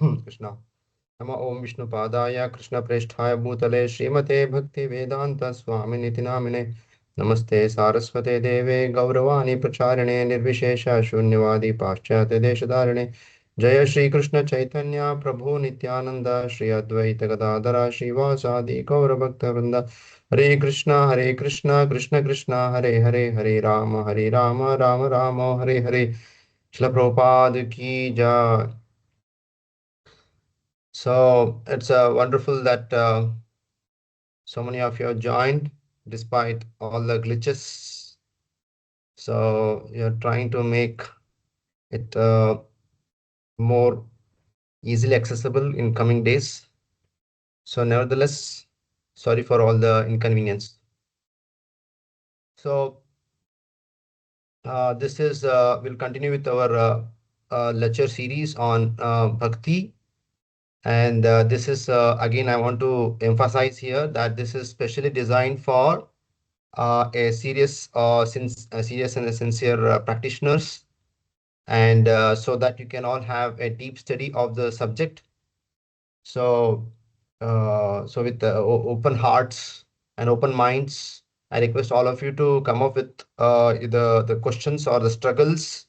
Krishna. Nama Om Vishnu Padaya Krishna Preshthaya Bhutale Srimate Bhakti Vedanta Swami Niti Namine Namaste Saraswate Deve Gauravani Pracharine Nirvishesha Shunyavadi Paschate Deshadarine Jaya Shri Krishna Chaitanya Prabhu Nityananda Shri Advaita Gadadara Shivasadi Gauravakta Vrinda Hare Krishna Krishna Krishna Hare Hare Hare Rama Rama Rama Hare Hare Srila Prabhupada Ki Jai. So it's wonderful that so many of you have joined despite all the glitches. So you're trying to make it more easily accessible in coming days. So nevertheless, sorry for all the inconvenience. So this is we'll continue with our lecture series on Bhakti. And this is again, I want to emphasize here that this is specially designed for a serious and a sincere practitioners, and so that you can all have a deep study of the subject. So, so with open hearts and open minds, I request all of you to come up with the questions or the struggles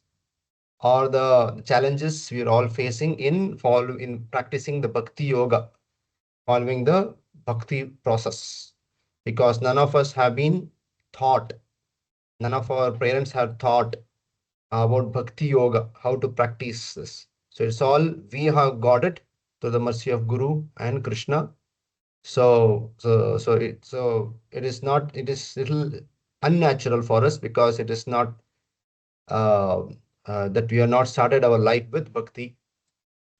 or the challenges we are all facing in practicing the Bhakti Yoga, following the Bhakti process, because none of us have been taught. None of our parents have taught about Bhakti Yoga, how to practice this. So it's all we have got it through the mercy of Guru and Krishna. So it is not, it is little unnatural for us, because it is not uh, that we have not started our life with Bhakti.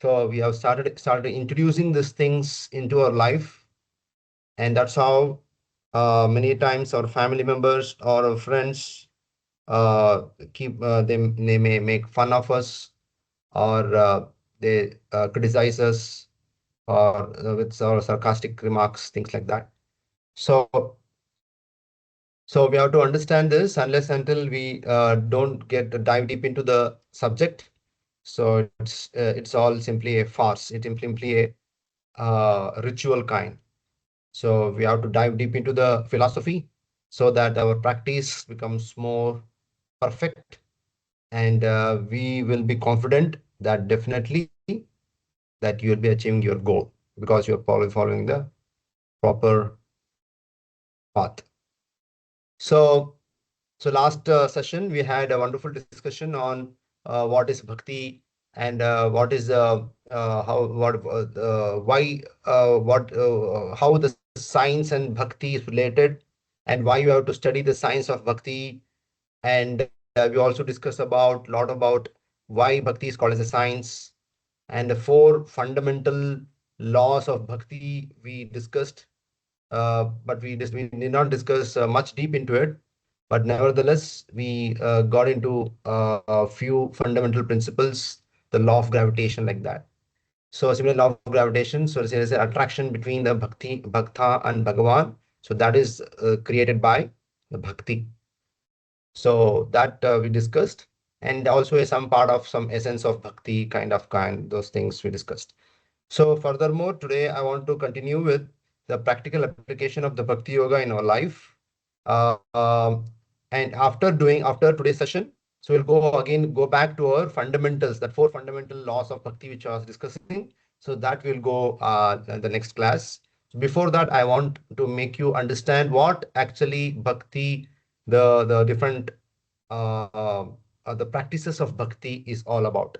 So we have started introducing these things into our life, and that's how many times our family members or our friends uh, they may make fun of us, or they criticize us, or with sarcastic remarks, things like that. So so we have to understand this. Unless until we don't get dive deep into the subject, so it's all simply a farce. It simply a ritual kind. So we have to dive deep into the philosophy, so that our practice becomes more perfect, and we will be confident that definitely that you will be achieving your goal, because you're probably following the proper path. So, so last session we had a wonderful discussion on what is bhakti, and what is how what why what how the science and bhakti is related, and why you have to study the science of bhakti. And we also discussed about lot about why bhakti is called as a science, and the four fundamental laws of bhakti we discussed. But we did not discuss much deep into it. But nevertheless, we got into a few fundamental principles, the law of gravitation, like that. So, similar law of gravitation. So, there is an attraction between the bhakta, and Bhagavan. So, that is created by the bhakti. So, that we discussed, and also some part of some essence of bhakti, those things we discussed. So furthermore, today I want to continue with the practical application of the Bhakti Yoga in our life. Uh, um, and after today's session, so we'll go back to our fundamentals, that four fundamental laws of Bhakti which I was discussing. So that will go in the next class. So before that, I want to make you understand what actually Bhakti, the different uh, uh, the practices of Bhakti is all about.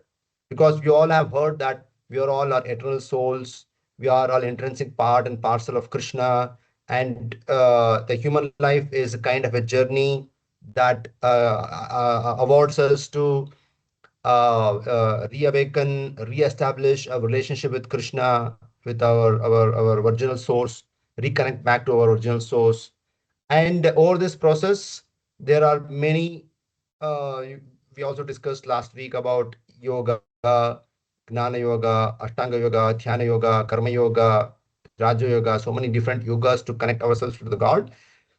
Because we all have heard that we are all our eternal souls. We are all intrinsic part and parcel of Krishna. And the human life is a kind of a journey that awards us to reawaken, reestablish a relationship with Krishna, with our original source, reconnect back to our original source. And over this process, there are many. We also discussed last week about yoga, Gnana Yoga, Ashtanga Yoga, Dhyana Yoga, Karma Yoga, Raja Yoga, so many different yogas to connect ourselves to the God.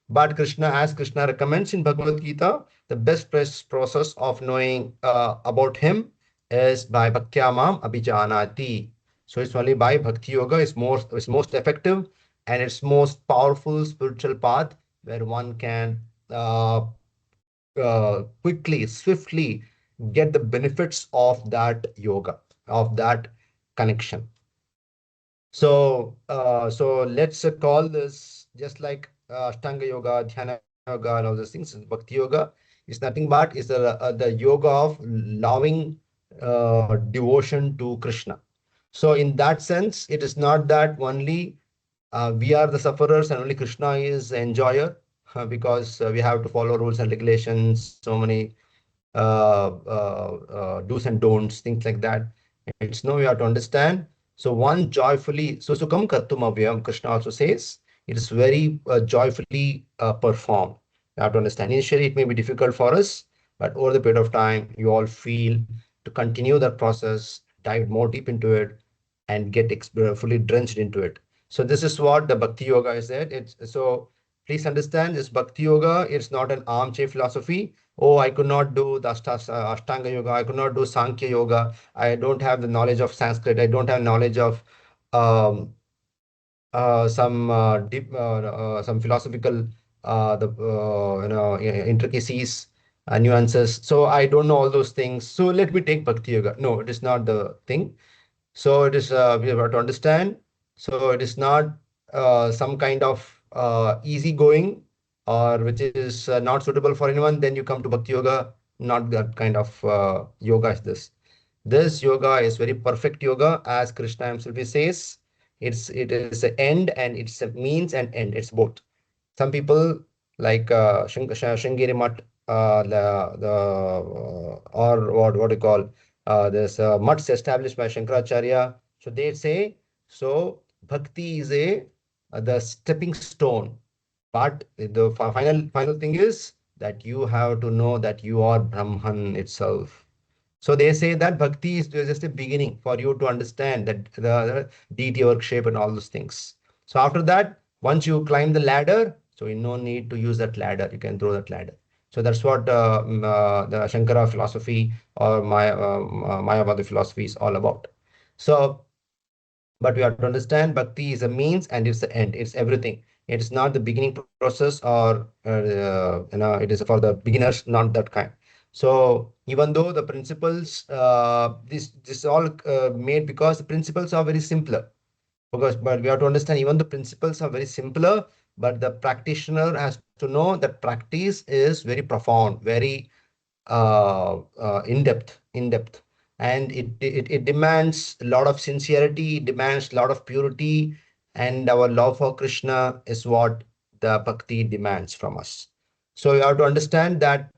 But Krishna, as Krishna recommends in Bhagavad Gita, the best process of knowing about Him is by Bhaktyamam Abhijanati. So it's only by Bhakti Yoga is most effective and it's most powerful spiritual path where one can quickly, swiftly get the benefits of that yoga, of that connection. So let's call this just like Ashtanga Yoga, Dhyana Yoga, and all those things. Bhakti Yoga is nothing but is the yoga of loving devotion to Krishna. So in that sense, it is not that only we are the sufferers and only Krishna is the enjoyer, because we have to follow rules and regulations, so many do's and don'ts, things like that. It's no, we have to understand. So one joyfully, so Sukham Kartum Avyam, Krishna also says, it is very joyfully performed. You have to understand. Initially, it may be difficult for us, but over the period of time, you all feel to continue that process, dive more deep into it, and get fully drenched into it. So this is what the Bhakti Yoga is there. It's so please understand this Bhakti Yoga. It's not an armchair philosophy. Oh, I could not do the Ashtanga Yoga. I could not do Sankhya Yoga. I don't have the knowledge of Sanskrit. I don't have knowledge of um, some philosophical intricacies, nuances. So I don't know all those things. So let me take Bhakti Yoga. No, it is not the thing. So it is we have to understand. So it is not some kind of easygoing or which is not suitable for anyone. Then you come to Bhakti Yoga. Not that kind of yoga is this. This yoga is very perfect yoga, as Krishna himself says. It is an end and it's a means and end. It's both. Some people like Shringeri Mutt, or what do you call this mutts established by Shankaracharya. So they say so bhakti is a the stepping stone, but the final thing is that you have to know that you are Brahman itself. So they say that bhakti is just a beginning for you to understand that the deity worship and all those things. So after that, once you climb the ladder, so you no need to use that ladder. You can throw that ladder. So that's what the Shankara philosophy or Mayavada philosophy is all about. So but we have to understand bhakti is a means and it's the end. It's everything. It is not the beginning process or it is for the beginners, not that kind. So even though the principles, this all made because the principles are very simpler. Because but we have to understand even the principles are very simpler, but the practitioner has to know that practice is very profound, very in depth, and it demands a lot of sincerity, it demands a lot of purity, and our love for Krishna is what the bhakti demands from us. So you have to understand that.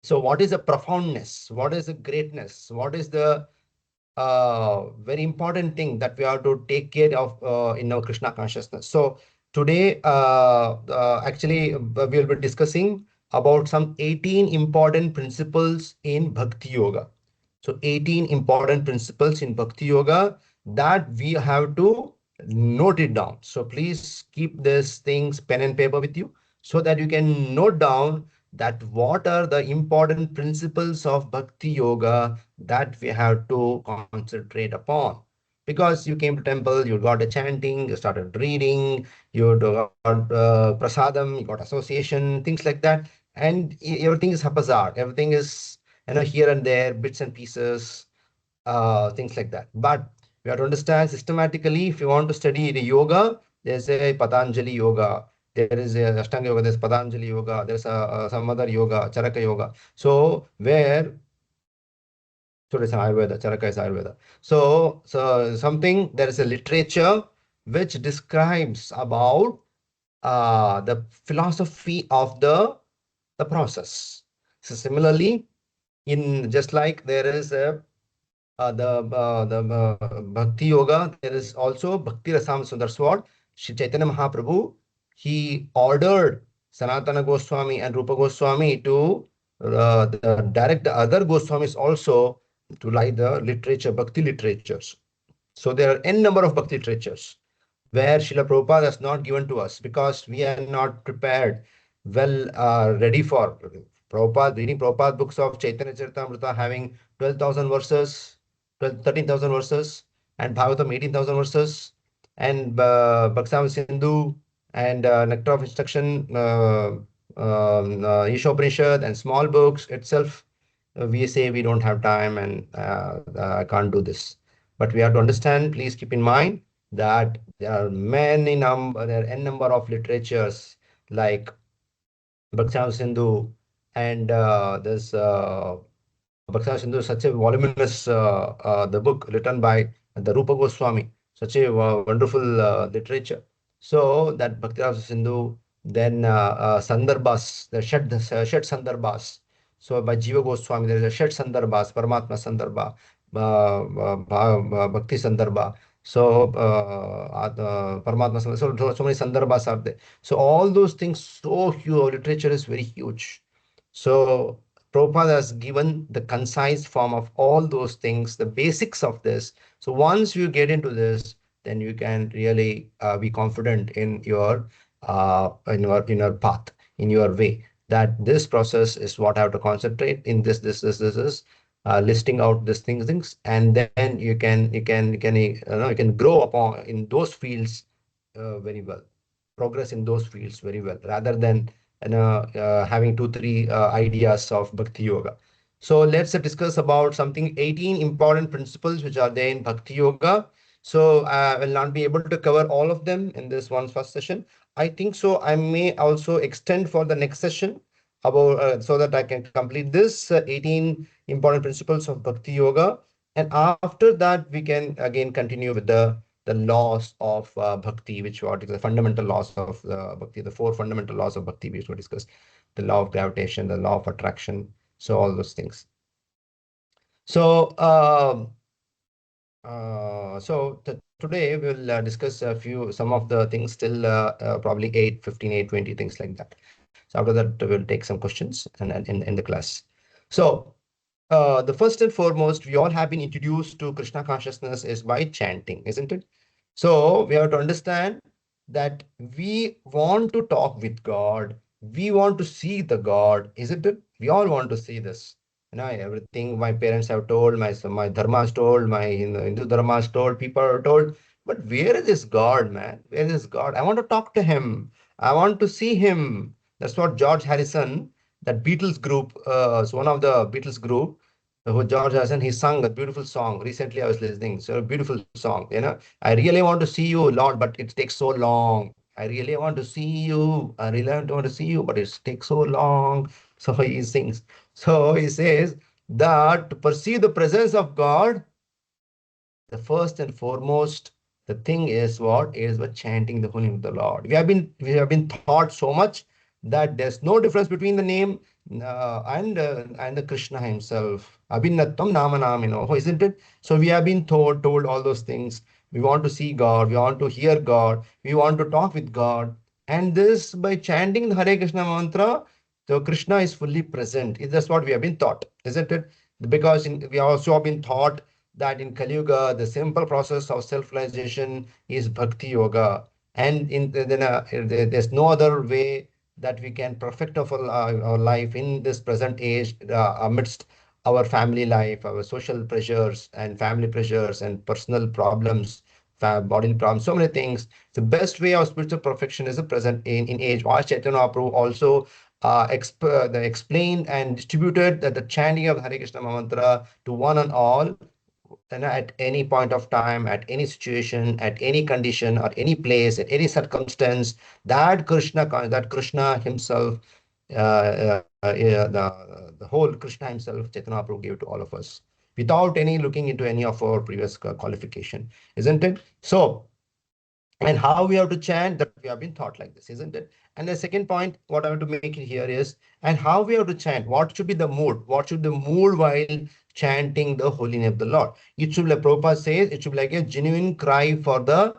So what is the profoundness? What is the greatness? What is the very important thing that we have to take care of in our Krishna consciousness? So today, actually, we will be discussing about some 18 important principles in Bhakti Yoga. So 18 important principles in Bhakti Yoga that we have to note it down. So please keep these things, pen and paper with you so that you can note down that what are the important principles of Bhakti Yoga that we have to concentrate upon. Because you came to temple, you got a chanting, you started reading, you got prasadam, you got association, things like that. And everything is haphazard. Everything is here and there, bits and pieces, things like that. But we have to understand systematically, if you want to study the yoga, there's a Patanjali yoga, there is a Ashtanga yoga, there's Patanjali yoga, there's some other yoga, Charaka yoga. So where so it's Ayurveda, Charaka is Ayurveda. So something, there is a literature which describes about the philosophy of the process. So similarly, in just like there is a Bhakti Yoga, there is also Bhakti Rasam. So that's what Shri Chaitanya Mahaprabhu, he ordered Sanatana Goswami and Rupa Goswami to direct the other Goswamis also to write the literature, Bhakti literatures. So there are n number of Bhakti literatures where Srila Prabhupada has not given to us because we are not prepared, well ready for Prabhupada, reading Prabhupada books of Chaitanya Charitamrita having 12,000 verses, 12, 13,000 verses. and Bhagavatam 18,000 verses, and Bhakti Sindhu, and Nectar of Instruction, Ishopanishad, and small books itself. We say we don't have time and I can't do this. But we have to understand, please keep in mind that there are there are n number of literatures like Bhakti Sindhu, and this Bhakti Sindhu is such a voluminous the book written by the Rupa Goswami, such a wonderful literature. So that Bhakti Sindhu, then Sandarbhas, the Shed Sandarbhas. So by Jiva Goswami, there is a Shed Sandarbhas, Paramatma Sandarbha, Bhakti Sandarbha. So Paramatma Sandarbha. So many Sandarbhas are there. So all those things, so huge, literature is very huge. So Prabhupada has given the concise form of all those things, the basics of this. So once you get into this, then you can really be confident in your path, in your way. That this process is what I have to concentrate in. This is listing out things, and then you can grow upon in those fields very well, progress in those fields very well, rather than having two, three ideas of Bhakti Yoga. So let's discuss about something 18 important principles which are there in Bhakti Yoga. So I will not be able to cover all of them in this one first session. I think so. I may also extend for the next session about so that I can complete this 18 important principles of Bhakti Yoga. And after that, we can again continue with the laws of bhakti, which what is the fundamental laws of bhakti, the four fundamental laws of bhakti we used to discuss, the law of gravitation, the law of attraction, so all those things. So, today we'll discuss some of the things till probably 8, 15, 8, 20, things like that. So after that, we'll take some questions and in the class. So, the first and foremost, we all have been introduced to Krishna consciousness is by chanting, isn't it? So we have to understand that we want to talk with God. We want to see the God, isn't it? We all want to see this. Everything my parents have told, my dharma has told, my Hindu dharma has told, people are told. But where is this God, man? Where is this God? I want to talk to him. I want to see him. That's what George Harrison, that Beatles group, so one of the Beatles group, who George Harrison, he sung a beautiful song. Recently, I was listening. So a beautiful song. I really want to see you, Lord, but it takes so long. I really want to see you. I really want to see you, but it takes so long. So he sings. So he says that to perceive the presence of God, the first and foremost, the thing is what is by chanting the holy name of the Lord. We have been taught so much that there's no difference between the name and the Krishna himself. Abhinnatam namanamino, isn't it? So we have been told all those things. We want to see God, we want to hear God, we want to talk with God. And this by chanting the Hare Krishna mantra, so Krishna is fully present. That's what we have been taught, isn't it? Because we also have been taught that in Kali Yuga, the simple process of self-realization is Bhakti Yoga. And there's no other way that we can perfect our life in this present age amidst our family life, our social pressures and family pressures and personal problems, bodily problems, so many things. The best way of spiritual perfection is the present in age. Why Chaitanya Mahaprabhu also explained and distributed that the chanting of Hare Krishna mantra to one and all, and at any point of time, at any situation, at any condition, or any place, at any circumstance, that Krishna himself, the whole Krishna himself, Chaitanya Mahaprabhu gave to all of us, without any looking into any of our previous qualification, isn't it? So, and how we have to chant, that we have been taught like this, isn't it? And the second point, what I want to make it here is, and how we have to chant, what should be the mood? What should the mood while chanting the holy name of the Lord? It should be like Prabhupada says, it should be like a genuine cry for the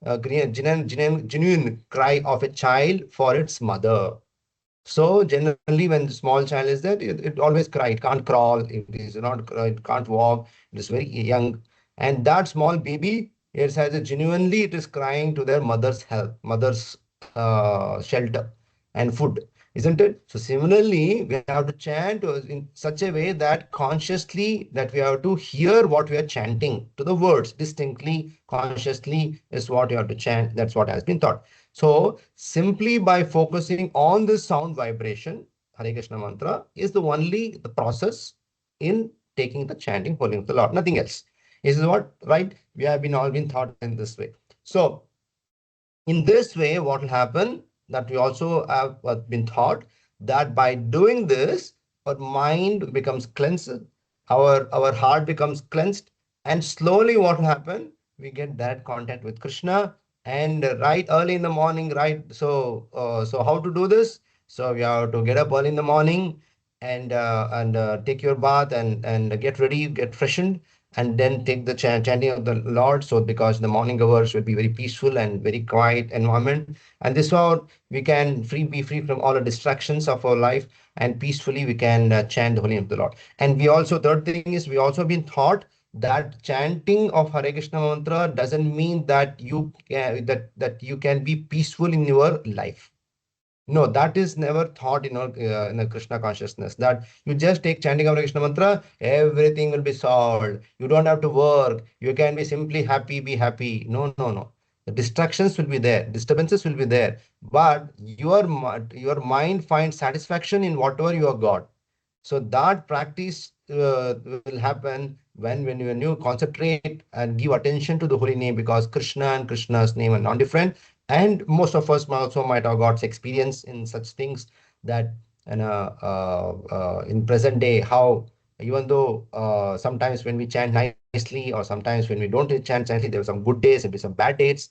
genuine cry of a child for its mother. So generally, when the small child is there, it always cry. It can't crawl. It is not. It can't walk. It is very young, and that small baby, it has a it is crying to their mother's help, mother's shelter and food. isn't it? So similarly, we have to chant in such a way that consciously that we have to hear what we are chanting to the words distinctly, consciously is what you have to chant. That's what has been taught. So simply by focusing on this sound vibration, Hare Krishna mantra is the only the process in taking the chanting, holy name of the Lord, nothing else. This is what, right? We have been all been taught in this way. So in this way, what will happen that we also have been taught that by doing this, our mind becomes cleansed, our heart becomes cleansed, and slowly what will happen? We get direct contact with Krishna, and right early in the morning, right? So how to do this? So we have to get up early in the morning and take your bath and get ready, get freshened, and then take the chanting of the Lord. So because the morning hours will be very peaceful and very quiet environment, and this how we can be free from all the distractions of our life, and peacefully we can chant the holy name of the Lord. And we also, third thing is, we also been taught that chanting of Hare Krishna mantra doesn't mean that you can, that you can be peaceful in your life. No, that is never thought in a Krishna consciousness. That you just take chanting of Krishna mantra, everything will be solved. You don't have to work. You can be simply happy, be happy. No, no, no. The distractions will be there, disturbances will be there, but your mind finds satisfaction in whatever you have got. So that practice will happen when you concentrate and give attention to the holy name, because Krishna and Krishna's name are non-different. And most of us also might have got experience in such things that in present day, how even though sometimes when we chant nicely or sometimes when we don't chant nicely, there are some good days and be some bad days.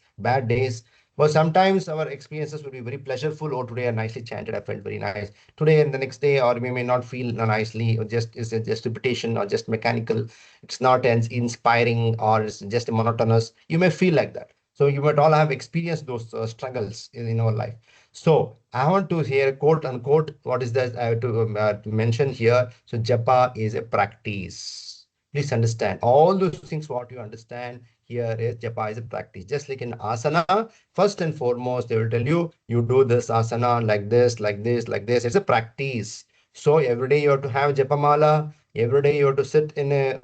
But sometimes our experiences will be very pleasureful. Oh, today I nicely chanted, I felt very nice today, and the next day, or we may not feel nicely, or just is it just repetition or just mechanical. It's not as inspiring, or it's just monotonous. You may feel like that. So you might all have experienced those struggles in our life. So I want to hear quote unquote what is that I have to mention here. So japa is a practice. Please understand all those things. What you understand here is japa is a practice. Just like in asana, first and foremost, they will tell you, you do this asana like this, like this, like this. It's a practice. So every day you have to have japamala. Every day you have to sit in a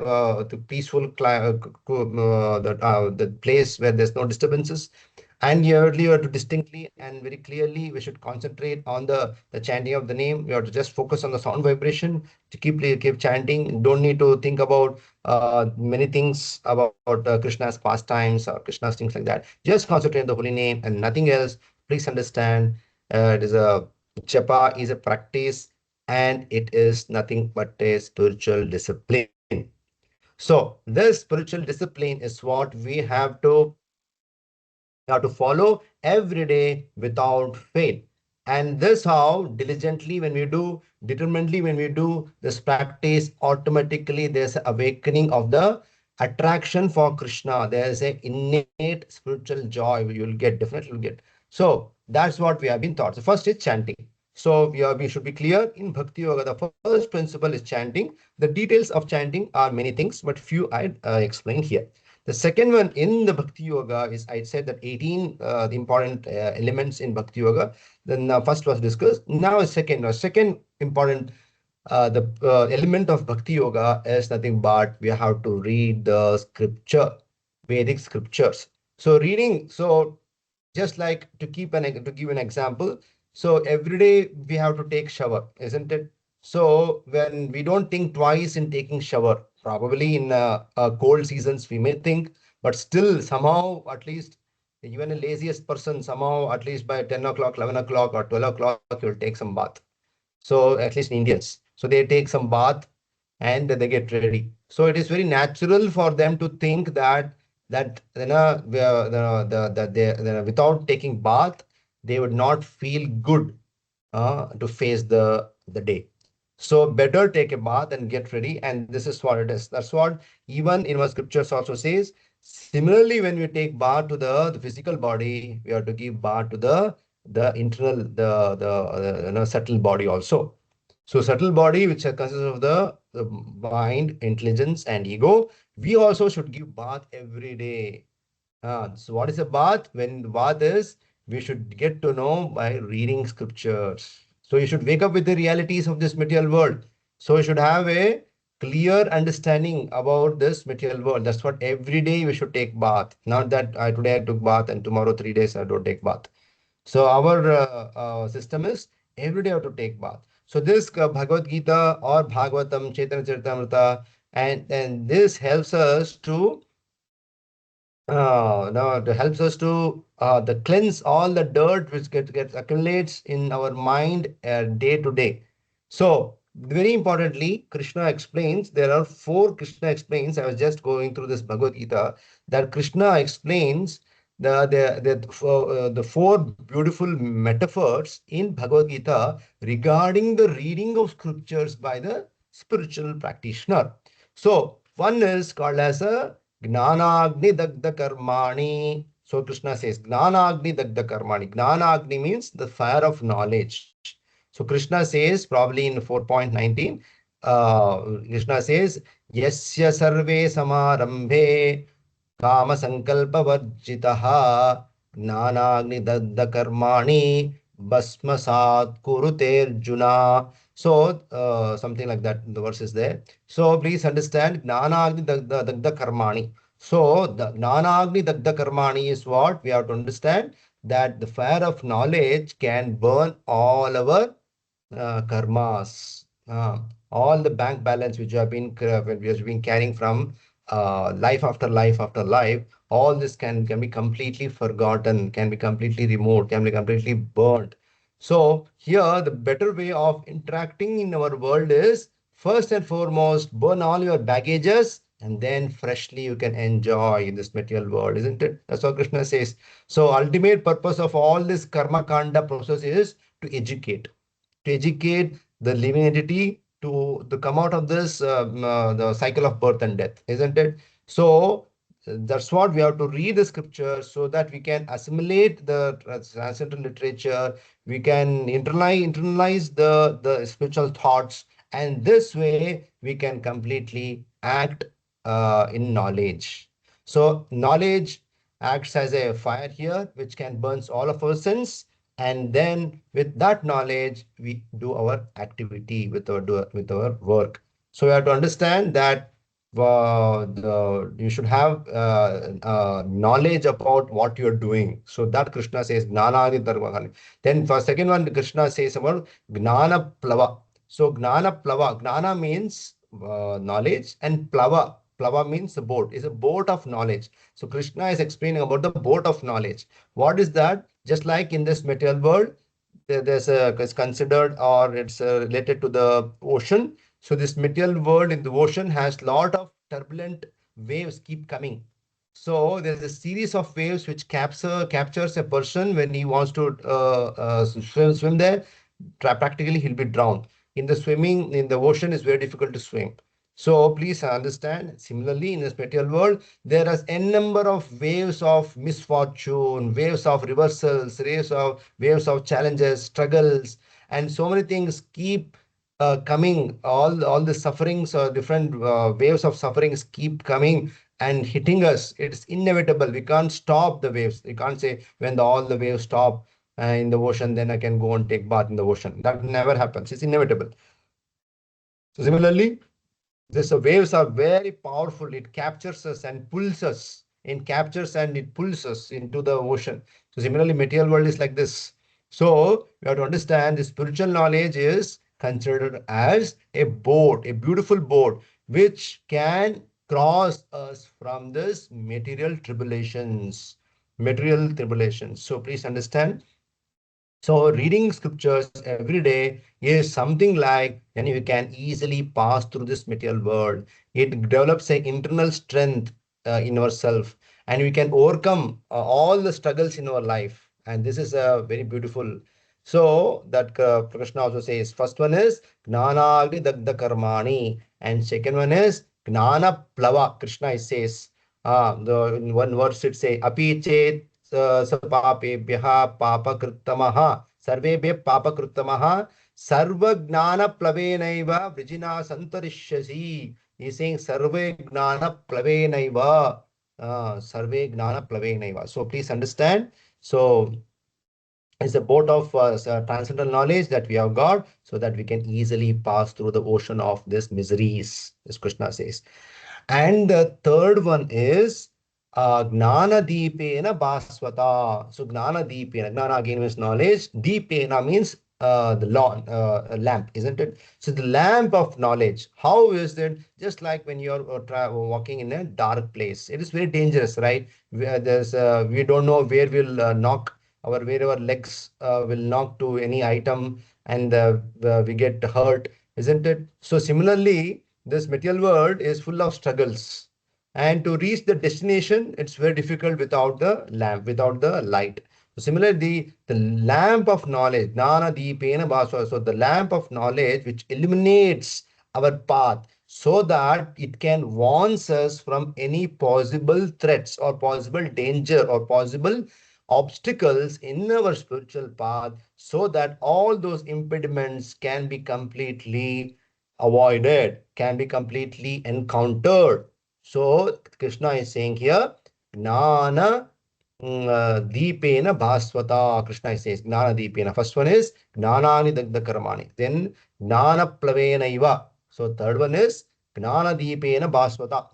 peaceful the place where there's no disturbances. And you have to distinctly and very clearly, we should concentrate on the chanting of the name. We have to just focus on the sound vibration to keep chanting. Don't need to think about many things about Krishna's pastimes or Krishna's things like that. Just concentrate on the holy name and nothing else. Please understand, it is a japa is a practice, and it is nothing but a spiritual discipline. So this spiritual discipline is what we have to follow every day without fail. And this how diligently when we do, determinedly when we do this practice, automatically there's an awakening of the attraction for Krishna. There's a innate spiritual joy you'll get, definitely you'll get. So that's what we have been taught. So first is chanting. So we should be clear in Bhakti Yoga. The first principle is chanting. The details of chanting are many things, but few I explain here. The second one in the Bhakti Yoga is, I said that 18 the important elements in Bhakti Yoga. Then first was discussed. Now a second important the element of Bhakti Yoga is nothing but we have to read the scripture, Vedic scriptures. So reading, so just like to give an example, so every day we have to take shower, isn't it? So when we don't think twice in taking shower, probably in cold seasons we may think, but still somehow at least even a laziest person somehow at least by 10 o'clock, 11 o'clock or 12 o'clock you'll take some bath. So at least Indians, so they take some bath and they get ready. So it is very natural for them to think that without taking bath, they would not feel good to face the day. So better take a bath and get ready. And this is what it is. That's what even in our scriptures also says. Similarly, when we take bath to the physical body, we have to give bath to the internal the subtle body also. So subtle body, which consists of the mind, intelligence, and ego, we also should give bath every day. So what is a bath? When the bath is, we should get to know by reading scriptures. So you should wake up with the realities of this material world. So you should have a clear understanding about this material world. That's what every day we should take bath. Not that today I took bath and tomorrow 3 days I don't take bath. So our system is every day I have to take bath. So this Bhagavad Gita or Bhagavatam, Chaitanya Charitamrita, and this helps us to no, it helps us to the cleanse all the dirt which gets accumulates in our mind day to day. So very importantly, Krishna explains there are four. Krishna explains. I was just going through this Bhagavad Gita that Krishna explains the four beautiful metaphors in Bhagavad Gita regarding the reading of scriptures by the spiritual practitioner. So one is called as a Gnanagni Dagda Karmani. So Krishna says, Gnanagni Dagda Karmani. Gnanagni means the fire of knowledge. So Krishna says, probably in 4.19, Krishna says, Yasya Sarve Samarambhe Kama Sankalpa Varjitaha Gnanagni Dagda Karmani Basmasat Kurute Arjuna. So something like that, the verse is there. So please understand Gnanagni Dagda Karmani. So the Gnanagni Dagda Karmani is what we have to understand, that the fire of knowledge can burn all our karmas, all the bank balance which we have been carrying from life after life after life. All this can be completely forgotten, can be completely removed, can be completely burnt. So here the better way of interacting in our world is first and foremost burn all your baggages and then freshly you can enjoy in this material world, isn't it? That's what Krishna says. So ultimate purpose of all this karma kanda process is to educate the living entity to come out of this the cycle of birth and death, isn't it? So that's what we have to read the scripture so that we can assimilate the transcendental literature. We can internalize the spiritual thoughts, and this way we can completely act in knowledge. So knowledge acts as a fire here, which can burn all of our sins, and then with that knowledge we do our activity with our work. So we have to understand that you should have knowledge about what you're doing. So that Krishna says gnanadi dharma. Then for second one, Krishna says about gnana plava. So gnana plava, gnana means knowledge, and plava means a boat, is a boat of knowledge. So Krishna is explaining about the boat of knowledge. What is that? Just like in this material world, there's a it's considered, or it's related to the ocean. So this material world in the ocean has lot of turbulent waves keep coming. So there's a series of waves which captures a person when he wants to swim there. Practically he'll be drowned. In the swimming in the ocean is very difficult to swim. So please understand. Similarly, in this material world, there is n number of waves of misfortune, waves of reversals, waves of challenges, struggles, and so many things keep coming. All the sufferings or different waves of sufferings keep coming and hitting us. It's inevitable. We can't stop the waves. We can't say when all the waves stop in the ocean, then I can go and take bath in the ocean. That never happens. It's inevitable. So similarly, these waves are very powerful. It captures us and pulls us. It captures and it pulls us into the ocean. So similarly, material world is like this. So we have to understand the spiritual knowledge is considered as a boat, a beautiful boat, which can cross us from this material tribulations. Material tribulations. So please understand. So reading scriptures every day is something like, and you can easily pass through this material world. It develops an internal strength in ourself, and we can overcome all the struggles in our life. And this is very beautiful. So that Krishna also says, first one is Gnanagni Dagda Karmani, and second one is Gnana Plava. Krishna says, in one verse it say, Api chet सपापेभ्यः पापकृत्तमः सर्वेभ्यः पापकृत्तमः सर्वज्ञानप्लवेनैव वृजिना सन्तरिष्यसि. He's saying survey ज्ञानप्लवेनैव, survey ज्ञानप्लवेनैव. So please understand. So It's a boat of transcendental knowledge that we have got, so that we can easily pass through the ocean of this miseries, as Krishna says. And the third one is Gnana Deepena Bhaswata. So Gnana Deepena, Gnana again means knowledge. Deepena means the law, lamp, isn't it? So the lamp of knowledge. How is it? Just like when you're walking in a dark place, it is very dangerous, right? We don't know where we'll knock where our legs will knock to any item, and we get hurt, isn't it? So similarly, this material world is full of struggles. And to reach the destination, it's very difficult without the lamp, without the light. So similarly, the lamp of knowledge, Jnana Deepena Bhasva, so the lamp of knowledge which illuminates our path so that it can warn us from any possible threats or possible danger or possible obstacles in our spiritual path, so that all those impediments can be completely avoided, can be completely encountered. So Krishna is saying here, Gnana Deepena Bhaswata. Krishna says, Gnana Deepena. First one is Gnanani Dagda Karmani. Then Gnana Plavena Iva. So third one is Gnana Deepena Bhaswata.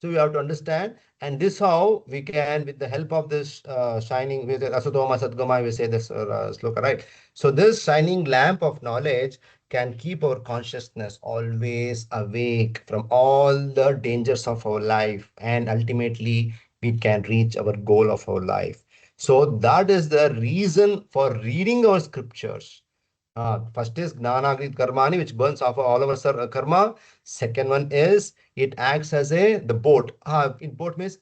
So we have to understand, and this how we can, with the help of this shining, with Asatoma Sadgama, we say this sloka, right? So this shining lamp of knowledge can keep our consciousness always awake from all the dangers of our life, and ultimately we can reach our goal of our life. So that is the reason for reading our scriptures. First is Gnanagrit Karmani, which burns off all our karma. Second one is it acts as a the boat. In boat means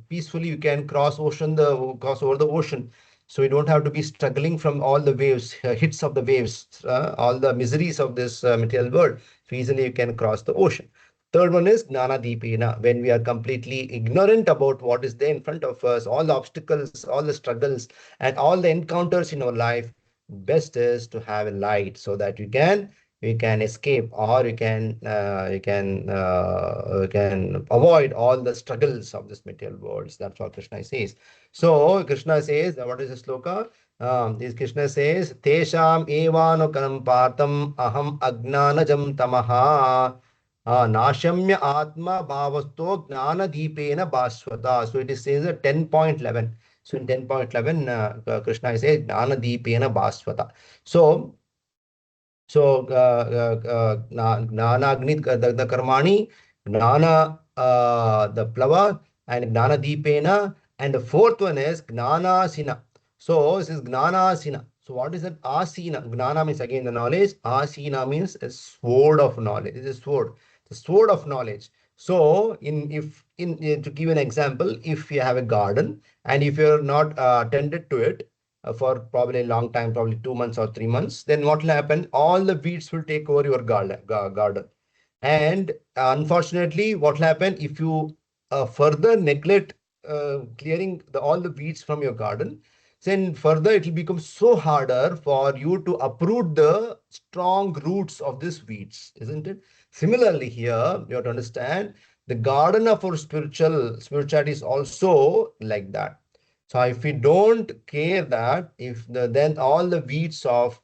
peacefully you can cross over the ocean. So you don't have to be struggling from all the waves, hits of the waves, all the miseries of this material world. So easily you can cross the ocean. Third one is Gnana Deepena, when we are completely ignorant about what is there in front of us, all the obstacles, all the struggles, and all the encounters in our life. Best is to have a light so that you can escape, or you can avoid all the struggles of this material worlds. That's what Krishna says. So Krishna says, what is the sloka? This Krishna says, Tesham evanukam partam aham agnanajam tamaha nashamya atma bhavasto gnana deepena bhaswata. So it is says a 10.11. So in 10.11, Krishna says, Gnana Deepena Bhaswata. So, Gnana Agnit the Karmani, Gnana the Plava, and Gnana Deepena. And the fourth one is Gnana Sina. So this is Gnana Sina. So what is it? Asina. Gnana means again the knowledge. Asina means a sword of knowledge. It is a sword. The sword of knowledge. So to give an example, if you have a garden and if you're not tended to it, for probably a long time, probably 2 months or 3 months, then what will happen? All the weeds will take over your garden. And unfortunately, what will happen if you further neglect clearing all the weeds from your garden? Then further it will become so harder for you to uproot the strong roots of these weeds, isn't it? Similarly, here you have to understand the garden of our spirituality is also like that. So if we don't care that, then all the weeds of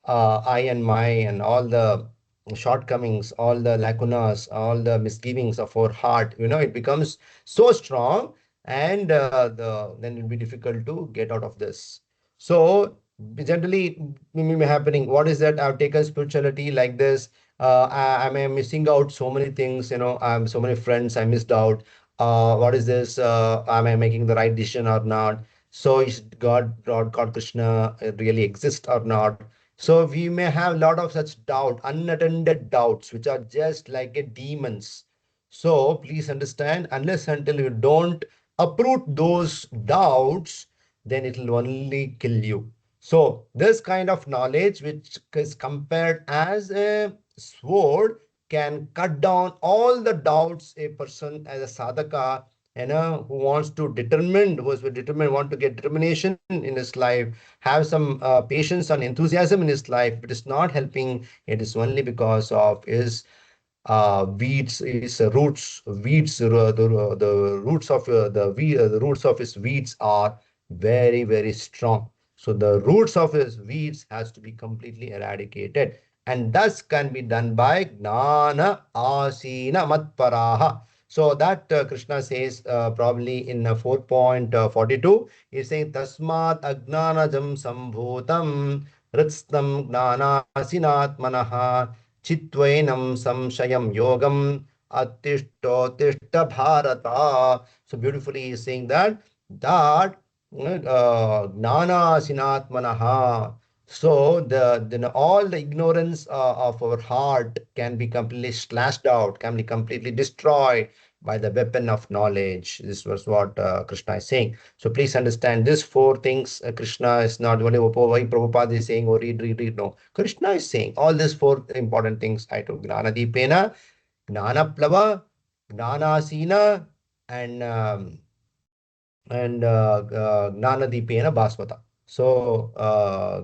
I and my and all the shortcomings, all the lacunas, all the misgivings of our heart, it becomes so strong, and then it will be difficult to get out of this. So generally, may be happening. What is that? I've taken spirituality like this. Am missing out so many things? I'm so many friends I missed out. What is this? Am I making the right decision or not? So is God Krishna really exist or not? So we may have a lot of such doubt, unattended doubts, which are just like a demons. So please understand, unless until you don't uproot those doubts, then it will only kill you. So this kind of knowledge, which is compared as a sword, can cut down all the doubts a person as a sadhaka, who wants to determine, want to get determination in his life, have some patience and enthusiasm in his life. If it is not helping, it is only because of his weeds, his roots, the roots of the roots of his weeds are very, very strong. So the roots of his weeds has to be completely eradicated. And thus can be done by Gnana Asina Matparaha. So that Krishna says probably in 4.42, he's saying Tasmat Agnanajam Sambhutam Ritstam Gnanasinatmanaha Chitvainam Samshayam Yogam Attishto Tishta Bharata. So beautifully he's saying that Gnana Sinatmanaha. So then all the ignorance of our heart can be completely slashed out, can be completely destroyed by the weapon of knowledge. This was what Krishna is saying. So please understand these four things. Krishna is not only why Prabhupada is saying, oh, read. No. Krishna is saying all these four important things. I told Gnana Deepena, Gnana Plava, Gnana Sina, and Gnanadipena Bhaswata. So,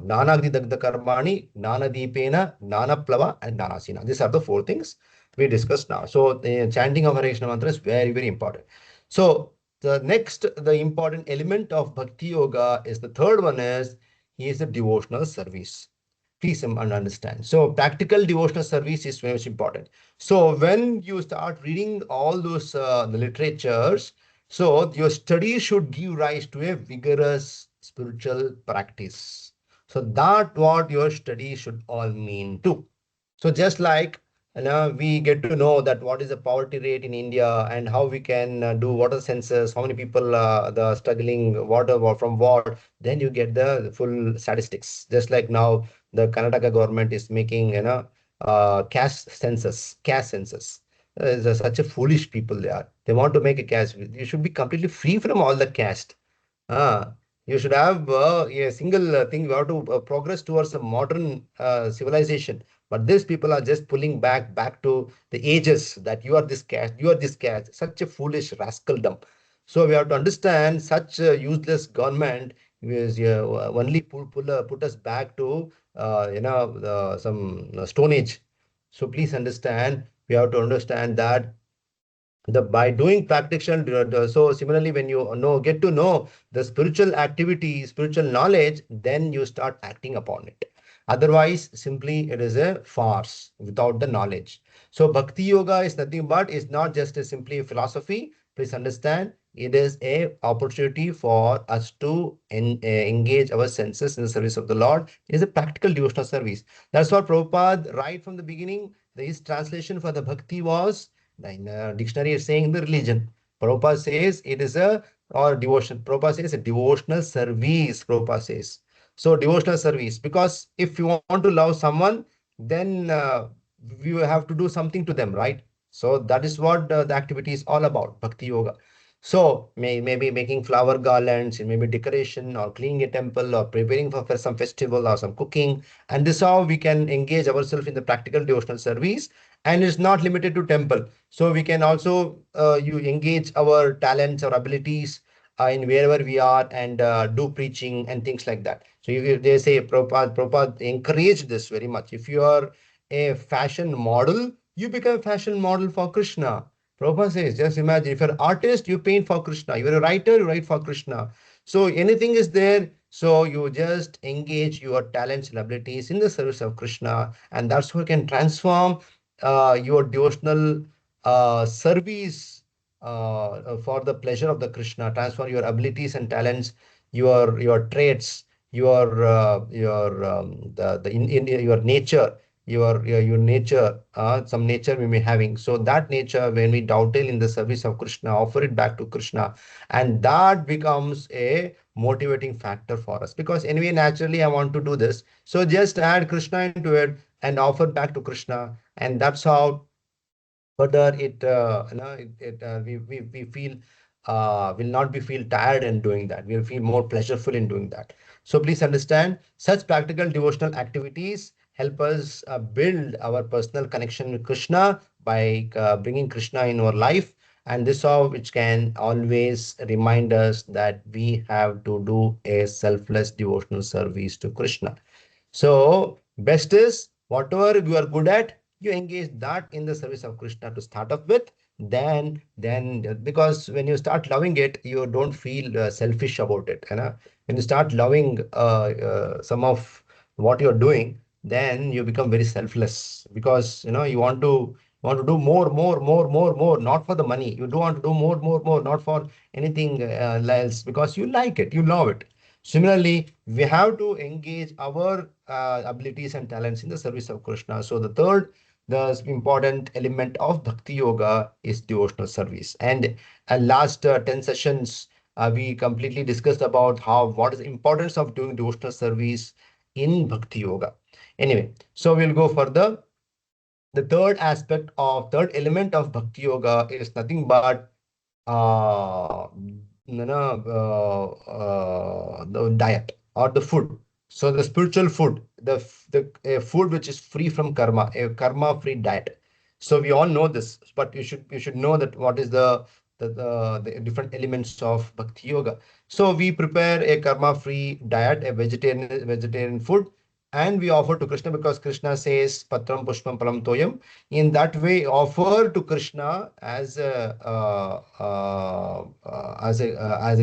Gnanagni Dagda Karmani, Gnanadipena, Gnanaplava, and Gnanasina. These are the four things we discussed now. So, the chanting of Hare Krishna mantra is very, very important. So, the important element of Bhakti Yoga is the third one is the devotional service. Please understand. So, practical devotional service is very much important. So, when you start reading all those the literatures, so your study should give rise to a vigorous spiritual practice. So that what your study should all mean to. So just like we get to know that what is the poverty rate in India and how we can do water census, how many people the struggling water from what, then you get the full statistics. Just like now the Karnataka government is making caste census. Such a foolish people they are. They want to make a caste. You should be completely free from all the caste. Ah, you should have a single thing. You have to progress towards a modern civilization. But these people are just pulling back to the ages that you are this caste, you are this caste. Such a foolish rascaldom. So we have to understand such a useless government is only put us back to some Stone Age. So please understand. We have to understand that the by doing practitioner so similarly when you get to know the spiritual activity, spiritual knowledge, then you start acting upon it. Otherwise simply it is a farce without the knowledge. So bhakti yoga is nothing but is not just a simply a philosophy. Please understand, it is a opportunity for us to engage our senses in the service of the Lord. It is a practical devotional service. That's what Prabhupada right from the beginning, his translation for the bhakti was in the dictionary is saying the religion. Prabhupada says it is a or devotion. Prabhupada says a devotional service. Prabhupada says. So devotional service, because if you want to love someone, then you have to do something to them, right? So that is what the activity is all about, Bhakti Yoga. So maybe making flower garlands, it may be decoration or cleaning a temple or preparing for some festival or some cooking. And this is how we can engage ourselves in the practical devotional service. And it's not limited to temple. So we can also you engage our talents or abilities in wherever we are and do preaching and things like that. So if they say Prabhupada encourage this very much. If you are a fashion model, you become a fashion model for Krishna. Prabhupada says, just imagine if you're an artist, you paint for Krishna. You're a writer, you write for Krishna. So anything is there. So you just engage your talents and abilities in the service of Krishna, and that's how you can transform your devotional service for the pleasure of the Krishna. Transform your abilities and talents, your traits, your your nature, your nature, some nature we may having. So that nature, when we dovetail in the service of Krishna, offer it back to Krishna, and that becomes a motivating factor for us. Because anyway, naturally, I want to do this. So just add Krishna into it and offer back to Krishna, and that's how further it we feel will not be feel tired in doing that. We'll feel more pleasureful in doing that. So please understand, such practical devotional activities help us build our personal connection with Krishna by bringing Krishna in our life. And this all which can always remind us that we have to do a selfless devotional service to Krishna. So best is whatever you are good at, you engage that in the service of Krishna to start off with. Then because when you start loving it, you don't feel selfish about it. You know? when you start loving some of what you're doing, then you become very selfless, because you want to do more, not for the money. You do want to do more, not for anything else, because you like it, you love it. Similarly, we have to engage our abilities and talents in the service of Krishna. So the important element of Bhakti Yoga is devotional service. And last 10 sessions, we completely discussed about what is the importance of doing devotional service in Bhakti Yoga. Anyway, so we'll go further. The third element of Bhakti Yoga is nothing but uh, the diet or the food. So the spiritual food, the food which is free from karma, a karma free diet. So we all know this, but you should know that what is the different elements of Bhakti Yoga. So we prepare a karma free diet, a vegetarian food, and we offer to Krishna, because Krishna says patram pushpam palam toyam. In that way, offer to Krishna as a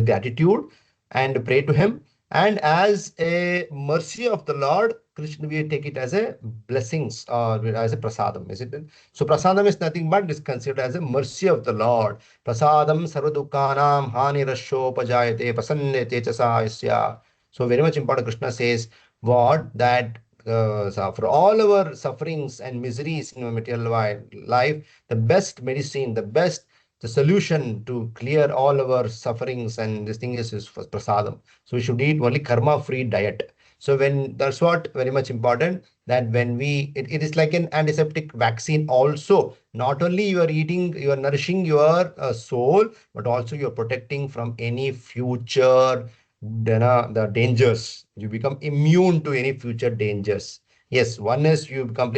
gratitude, and pray to him, and as a mercy of the Lord. Krishna, we take it as a blessings, or as a prasadam, is it? So prasadam is nothing but is considered as a mercy of the Lord. Prasadam sarvadukkanam hani rasho pasannete chasayasya. So very much important. Krishna says what that so for all our sufferings and miseries in our material life, the best medicine, the solution to clear all our sufferings and this thing is for prasadam. So we should eat only karma-free diet. So when that's what very much important, that when it is like an antiseptic vaccine also. Not only you are eating, you are nourishing your soul, but also you are protecting from any future the dangers. You become immune to any future dangers. Yes, one is you can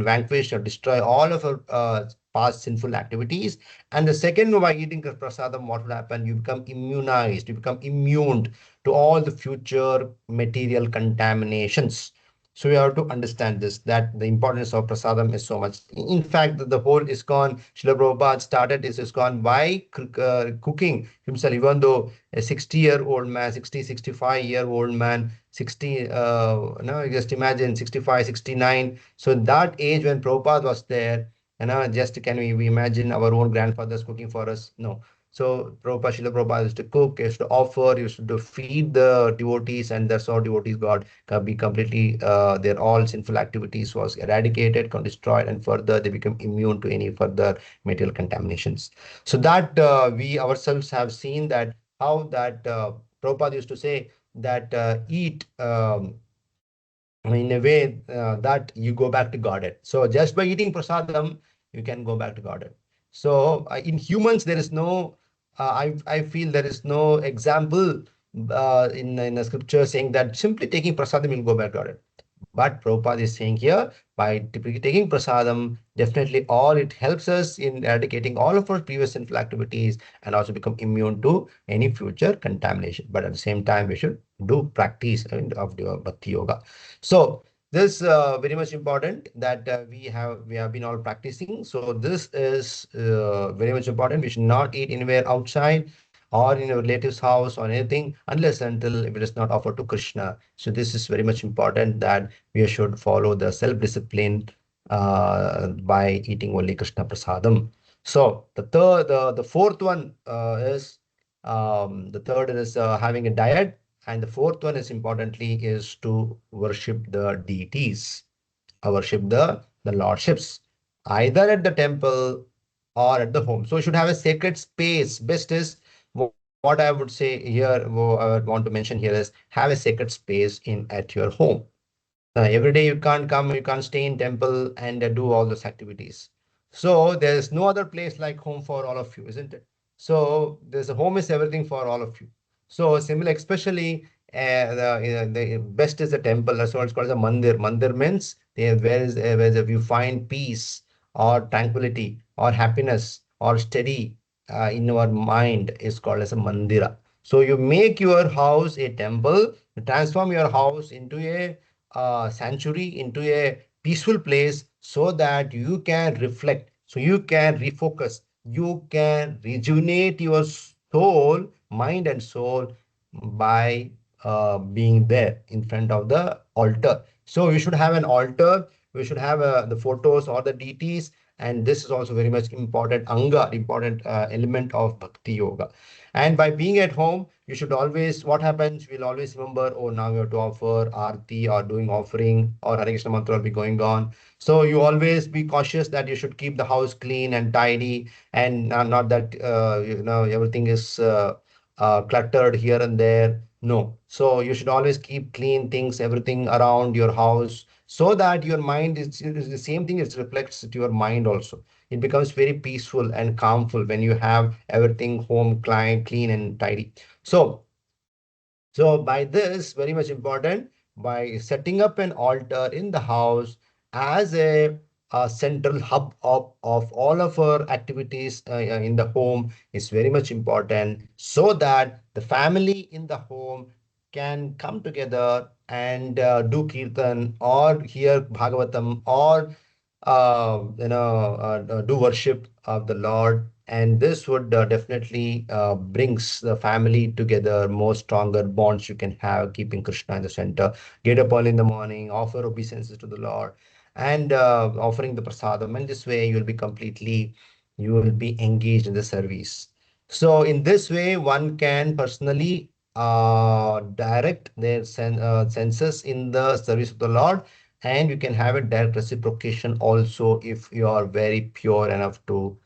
vanquish or destroy all of our past sinful activities. And the second, by eating prasadam, what will happen? You become immunized, you become immune to all the future material contaminations. So you have to understand this, that the importance of prasadam is so much. In fact, the whole ISKCON, Srila Prabhupada started his ISKCON by cooking himself, even though a 60-year-old man, 60, 65-year-old man, 60, no, just imagine 65, 69. So that age when Prabhupada was there, just can we imagine our own grandfathers cooking for us? No. So Srila Prabhupada used to cook, used to offer, used to feed the devotees, and that's how devotees got be completely, their all sinful activities was eradicated, destroyed, and further they become immune to any further material contaminations. So that we ourselves have seen that how that Prabhupada used to say that eat in a way that you go back to Godhead. So just by eating prasadam, you can go back to Godhead. So in humans, there is no, I feel there is no example in the scripture saying that simply taking prasadam will go back to Godhead. But Prabhupada is saying here, by taking prasadam, definitely all it helps us in eradicating all of our previous sinful activities, and also become immune to any future contamination. But at the same time, we should do practice of the Bhakti Yoga. So this very much important that we have been all practicing. So this is very much important. We should not eat anywhere outside or in a relative's house or anything unless until if it is not offered to Krishna. So this is very much important that we should follow the self-discipline by eating only Krishna Prasadam. So the fourth one is the third is having a diet, and the fourth one is importantly is to worship the deities, worship the lordships, either at the temple or at the home. So you should have a sacred space. Best is what I would say here, I would want to mention here is have a sacred space in at your home. Every day you can't come, you can't stay in temple and do all those activities. So there's no other place like home for all of you, isn't it? So there's a home is everything for all of you. So similar, especially the best is the temple. That's what it's called as a mandir. Mandir means where you find peace or tranquility or happiness or steady in your mind is called as a mandira. So you make your house a temple, you transform your house into a sanctuary, into a peaceful place, so that you can reflect, so you can refocus, you can rejuvenate your soul, mind and soul by being there in front of the altar. So we should have an altar. We should have the photos or the deities, and this is also very much important anga, important element of bhakti yoga. And by being at home, you should always, what happens, we'll always remember, oh, now we have to offer arti or doing offering or Hare Krishna mantra will be going on. So you always be cautious that you should keep the house clean and tidy, and not that everything is cluttered here and there. No. So you should always keep clean things, everything around your house, so that your mind is the same thing. It reflects to your mind also. It becomes very peaceful and calmful when you have everything home clean and tidy. So by this, very much important, by setting up an altar in the house as a central hub of all of our activities in the home is very much important, so that the family in the home can come together and do kirtan or hear Bhagavatam or do worship of the Lord. And this would definitely brings the family together, more stronger bonds you can have, keeping Krishna in the center. Get up early in the morning, offer obeisances to the Lord, and offering the prasadam. And this way, you will be engaged in the service. So in this way, one can personally direct their senses in the service of the Lord, and you can have a direct reciprocation also if you are very pure enough to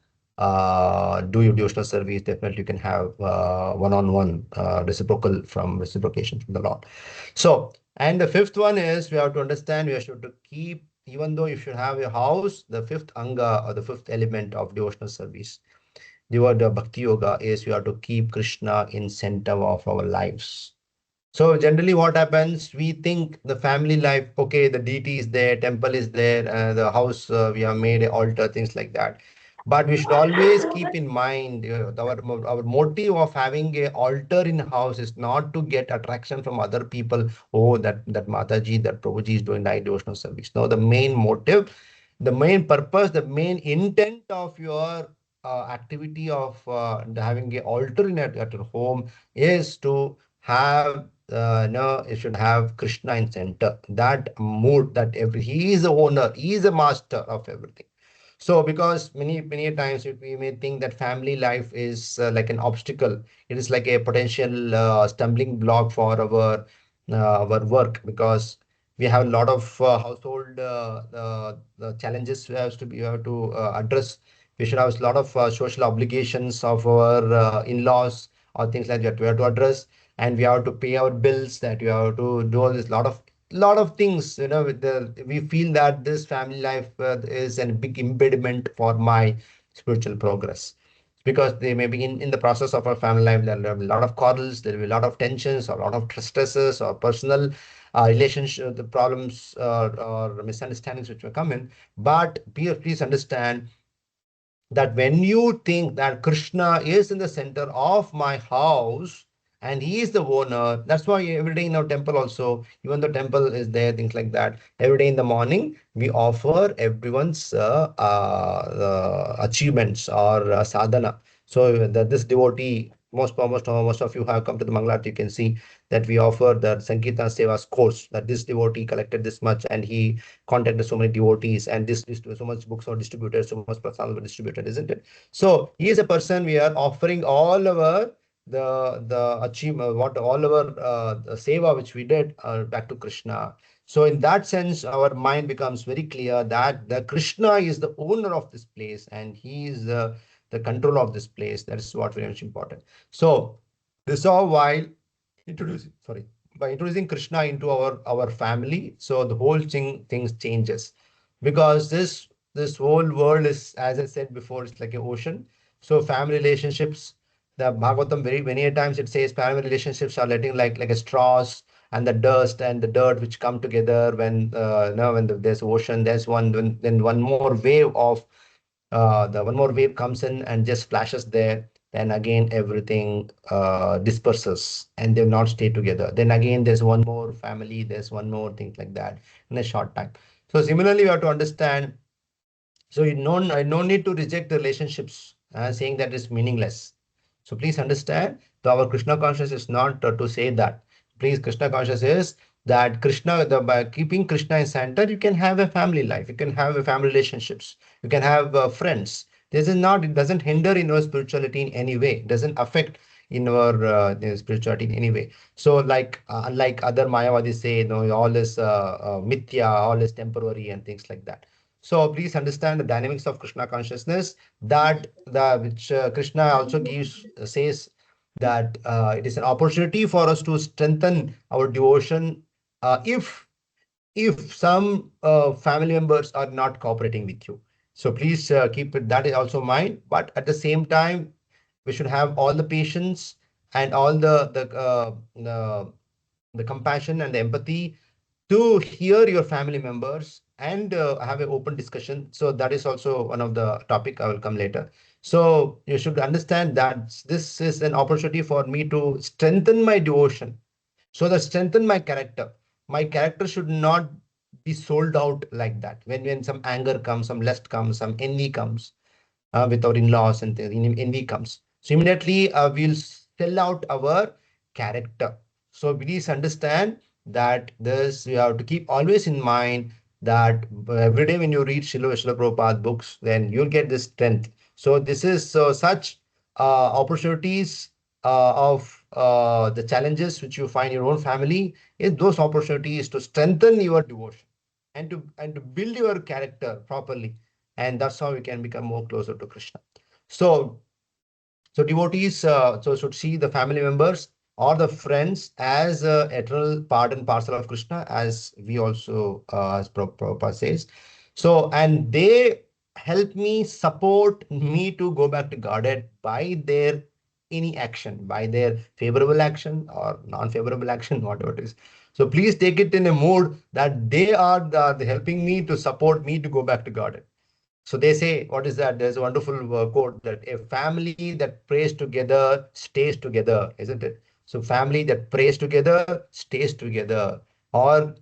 do your devotional service. Definitely you can have one-on-one reciprocation from the Lord. So, and the fifth one is we have to understand, we should to keep, even though you should have a house, the fifth anga or the fifth element of devotional service, the bhakti yoga, is we have to keep Krishna in center of our lives. So generally what happens, we think the family life, okay, the deity is there, temple is there, the house, we have made an altar, things like that. But we should always keep in mind our motive of having a altar in house is not to get attraction from other people. Oh, that Mataji, that Prabhuji is doing night devotional service. No, the main motive, the main purpose, the main intent of your activity of having a altar at your home is to have no, you should have Krishna in center. That mood, that he is the owner, he is the master of everything. So, because many times we may think that family life is like an obstacle. It is like a potential stumbling block for our work, because we have a lot of household the challenges we have to address. We should have a lot of social obligations of our in-laws or things like that we have to address, and we have to pay our bills, that we have to do all this lot of things, with we feel that this family life is a big impediment for my spiritual progress, because they may be in the process of our family life, there will be a lot of quarrels, there will be a lot of tensions, or a lot of stresses, or personal relationship the problems or misunderstandings which will come in. But please understand that when you think that Krishna is in the center of my house and he is the owner, that's why every day in our temple also, even the temple is there, things like that. Every day in the morning, we offer everyone's achievements or sadhana. So that this devotee, most of you have come to the Mangalarti, you can see that we offer the Sankirtan Sevas course, that this devotee collected this much and he contacted so many devotees, and this so much books are distributed, so much prasadam were distributed, isn't it? So he is a person we are offering all our the achievement, what all our the seva which we did back to Krishna. So in that sense, our mind becomes very clear that the Krishna is the owner of this place and he is the control of this place. That is what very much important. So this is all while introducing, sorry, by introducing Krishna into our family, so the whole things changes, because this whole world is, as I said before, it's like an ocean. So family relationships, the Bhagavatam very many a times it says family relationships are letting like a straws, and the dust and the dirt which come together when there's ocean, there's then one more wave of the one more wave comes in and just flashes there, then again everything disperses and they'll not stay together. Then again there's one more family, there's one more thing like that in a short time. So similarly, we have to understand, so no need to reject the relationships, saying that it's meaningless. So please understand, our Krishna consciousness is not to say that. please, Krishna conscious is that Krishna, by keeping Krishna in center, you can have a family life, you can have a family relationships, you can have friends. This is not, it doesn't hinder in your spirituality in any way, it doesn't affect in our spirituality in any way. So, like unlike other Mayavadis say, all is mithya, all is temporary, and things like that. So please understand the dynamics of Krishna consciousness, that the which Krishna also gives says that it is an opportunity for us to strengthen our devotion if some family members are not cooperating with you. So please keep it, that is also mind. But at the same time, we should have all the patience and all the compassion and the empathy to hear your family members and have an open discussion. So that is also one of the topic I will come later. So you should understand that this is an opportunity for me to strengthen my devotion, so that strengthen my character. My character should not be sold out like that. When some anger comes, some lust comes, some envy comes, with our in-laws and envy comes. So immediately we'll sell out our character. So please understand that this you have to keep always in mind that every day when you read Srila Prabhupada books, then you'll get this strength. So this is such opportunities of the challenges which you find in your own family, is those opportunities to strengthen your devotion and to build your character properly, and that's how we can become more closer to Krishna. So, so devotees should see the family members or the friends as eternal part and parcel of Krishna, as we also as Prabhupada says. So, and they help me, support me to go back to Godhead by their any action, by their favorable action or non-favorable action, whatever it is. So please take it in a mood that they are the helping me to support me to go back to Godhead. So they say, what is that? There's a wonderful quote that a family that prays together stays together, isn't it? So family that prays together stays together. Or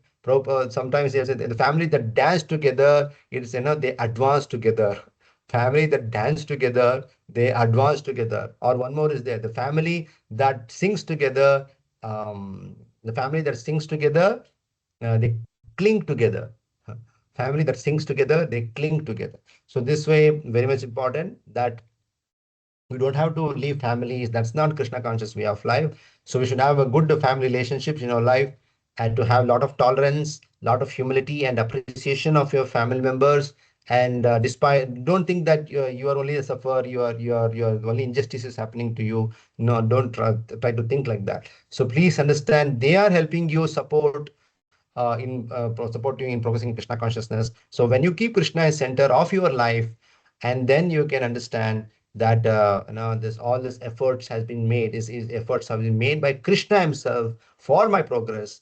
sometimes they say the family that dance together, it's they advance together. Family that dance together, they advance together. Or one more is there, the family that sings together, the family that sings together, they cling together. Family that sings together, they cling together. So this way, very much important that we don't have to leave families. That's not Krishna conscious way of life. So we should have a good family relationships in our life, and to have a lot of tolerance, lot of humility and appreciation of your family members. And despite, don't think that you are only a sufferer, you are only injustices happening to you. No, don't try to think like that. So please understand they are helping you support support you in progressing Krishna consciousness. So when you keep Krishna as center of your life, and then you can understand that this all this efforts has been made, is efforts have been made by Krishna himself for my progress.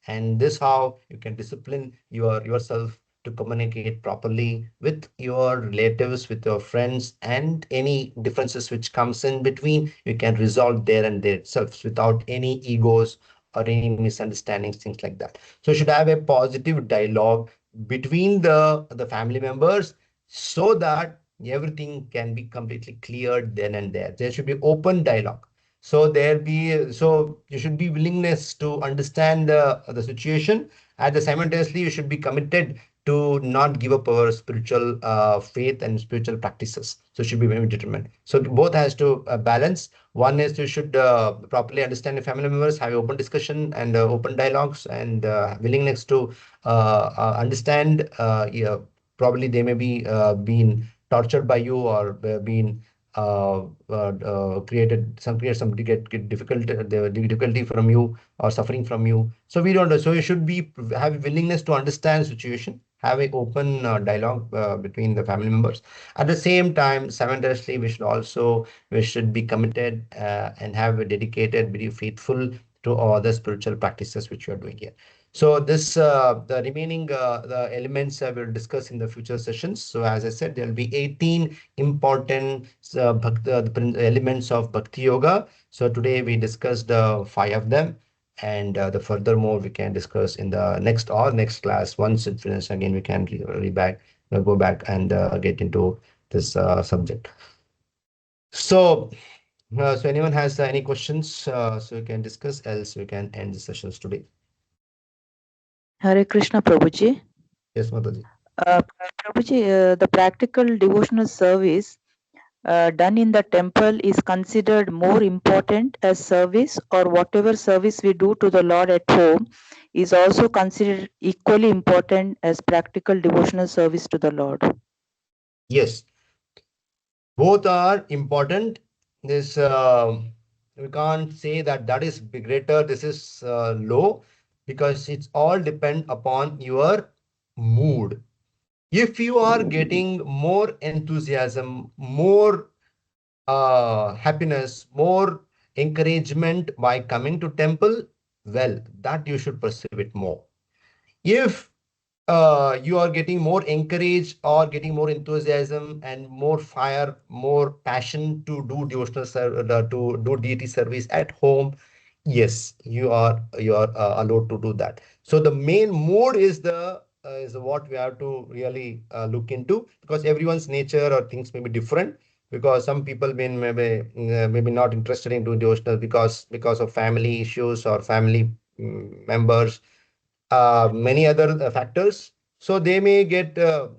And this how you can discipline yourself to communicate properly with your relatives, with your friends, and any differences which comes in between, you can resolve there and there itself without any egos or any misunderstandings, things like that. So you should have a positive dialogue between the family members, so that everything can be completely cleared then and there. There should be open dialogue. So you should be willingness to understand the situation. At the simultaneously, you should be committed to not give up our spiritual faith and spiritual practices. So it should be very determined. So both has to balance. One is you should properly understand the family members, have open discussion and open dialogues, and willingness to understand. Yeah, probably they may be being tortured by you, or being create some get difficult the difficulty from you, or suffering from you. So we don't. So you should be have willingness to understand situation, have a open dialogue between the family members. At the same time, simultaneously, we should be committed and have a dedicated, very faithful to all the spiritual practices which you are doing here. So this the remaining the elements I will discuss in the future sessions. So as I said, there will be 18 important the elements of Bhakti Yoga. So today we discussed five of them, and the furthermore we can discuss in the next class. Once it finishes, again we can go back and get into this subject. So So anyone has any questions, so we can discuss, else we can end the sessions today. Hare Krishna, Prabhuji. Yes, Mataji. Uh, Prabhuji, the practical devotional service done in the temple is considered more important as service, or whatever service we do to the Lord at home is also considered equally important as practical devotional service to the Lord. Yes, both are important. This we can't say that that is greater, this is low, because it's all depend upon your mood. If you are getting more enthusiasm, more happiness, more encouragement by coming to temple, well, that you should pursue it more. If you are getting more encouraged or getting more enthusiasm and more fire, more passion to do to do deity service at home, yes, you are allowed to do that. So the main mode is what we have to really look into, because everyone's nature or things may be different. Because some people maybe not interested in doing devotional because of family issues or family members, many other factors. So they may get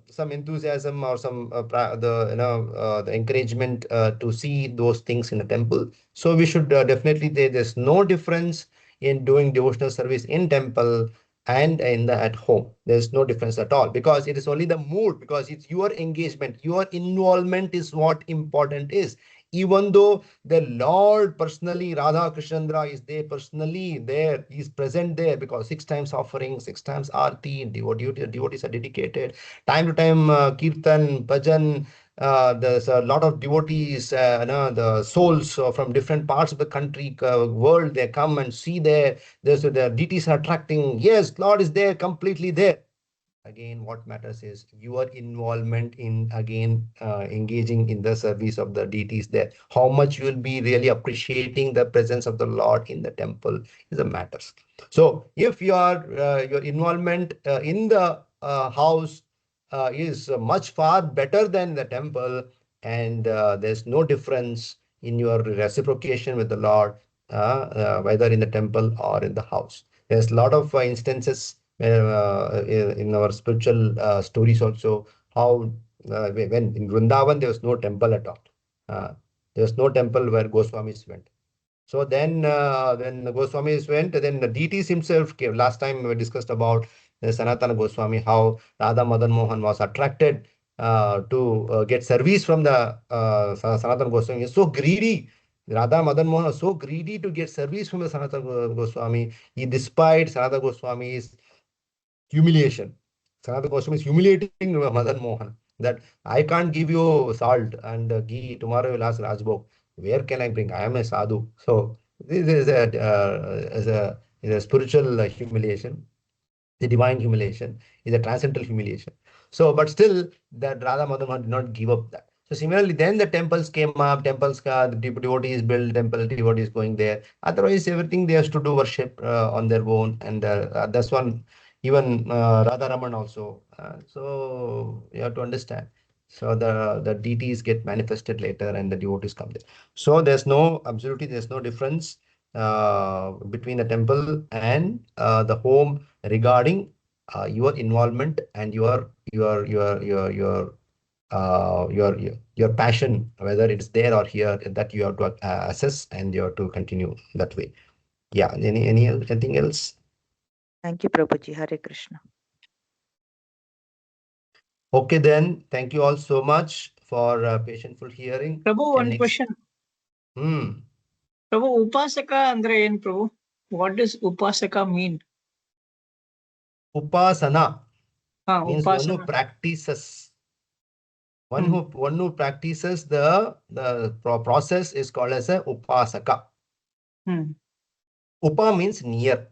some enthusiasm or some the encouragement to see those things in the temple. So we should definitely say there's no difference in doing devotional service in temple and in the at home. There's no difference at all, because it is only the mood, because it's your engagement, your involvement is what important is. Even though the Lord personally, Radha Krishnandra is there personally there, he is present there, because six times offering, six times arti, devotees are dedicated. Time to time, kirtan, bhajan, there's a lot of devotees, the souls from different parts of the country, world, they come and see there. There's the deities are attracting. Yes, Lord is there, completely there. Again, what matters is your involvement in again engaging in the service of the deities there. How much you will be really appreciating the presence of the Lord in the temple is a matters. So if your involvement in the house is much far better than the temple, and there's no difference in your reciprocation with the Lord, whether in the temple or in the house. There's a lot of instances in our spiritual stories also, how when in Vrindavan there was no temple at all. Uh, there was no temple where Goswamis went. So then when the Goswamis went, then the deities himself came. Last time we discussed about Sanatana Goswami, how Radha Madan Mohan was attracted to get service from the Sanatana Goswami. He is so greedy. Radha Madan Mohan was so greedy to get service from the Sanatana Goswami. He, despite Sanatana Goswami's humiliation. Sanatana Goswami is humiliating Madan Mohan, that I can't give you salt and ghee. Tomorrow you'll ask Rajbhog. Where can I bring? I am a sadhu. So this is a spiritual humiliation. The divine humiliation is a transcendental humiliation. So, but still, that Radha Madhava did not give up that. So similarly, then the temples came up, the devotees built temple, devotees going there. Otherwise, everything they have to do worship on their own, and that's one. Even Radha Raman also. So you have to understand. So the deities get manifested later, and the devotees come there. So there's no difference between the temple and the home regarding your involvement and your passion, whether it's there or here, that you have to assess, and you have to continue that way. Yeah. Anything else? Thank you, Prabhuji. Hare Krishna. Okay, then thank you all so much for patientful hearing. Prabhu, And one next, question. hmm, Prabhu, Upasaka andre ಏನ್ Prabhu? What does Upasaka mean? upasana means one who Upasana. practices. Hmm. One who practices the process is called as a upasaka. Hmm. Upa means near.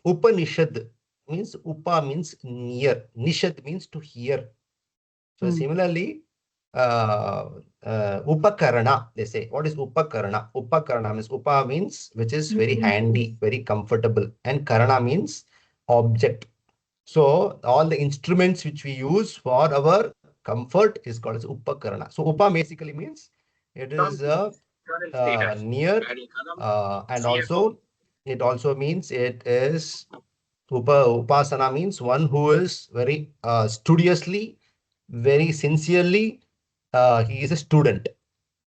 Upanishad means upa means near. Nishad means to hear. So Hmm. similarly, uh, upakarana, they say. What is upakarana? Upakarana means upa means which is very handy, very comfortable, and karana means object. So all the instruments which we use for our comfort is called as upakarana. So upa basically means it is near, and also it also means it is upasana means one who is very studiously, very sincerely, he is a student,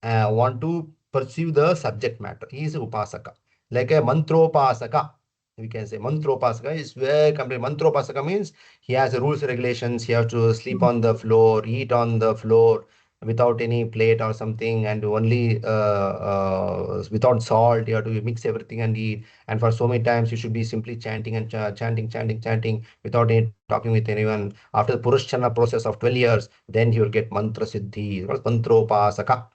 want to pursue the subject matter. He is upasaka, like a mantropasaka. We can say mantropasaka is very complete. Mantropasaka means he has rules, regulations. He has to sleep on the floor, eat on the floor without any plate or something, and only without salt. You have to mix everything and eat. And for so many times, you should be simply chanting and chanting without any talking with anyone. After the Purushana process of 12 years, then he will get mantra siddhi. Mantropasaka.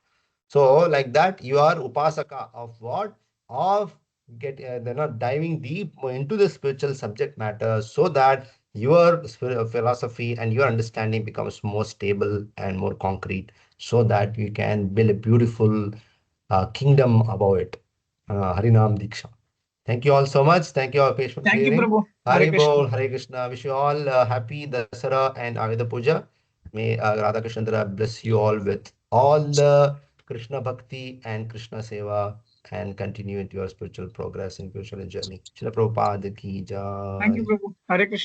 So, like that, you are upasaka of what? Of diving deep into the spiritual subject matter so that your philosophy and your understanding becomes more stable and more concrete so that you can build a beautiful kingdom above it. Harinam Diksha. Thank you all so much. Thank you all patient Thank you, hearing. Prabhu. Hare Hari Krishna. Bol, Hare Krishna. Wish you all happy Dasara and Ayudha Puja. May Radha Krishnandra bless you all with all the Krishna Bhakti and Krishna Seva and continue into your spiritual progress and spiritual journey. Srila Prabhupada ki Thank you, jai. Prabhu. Hare Krishna.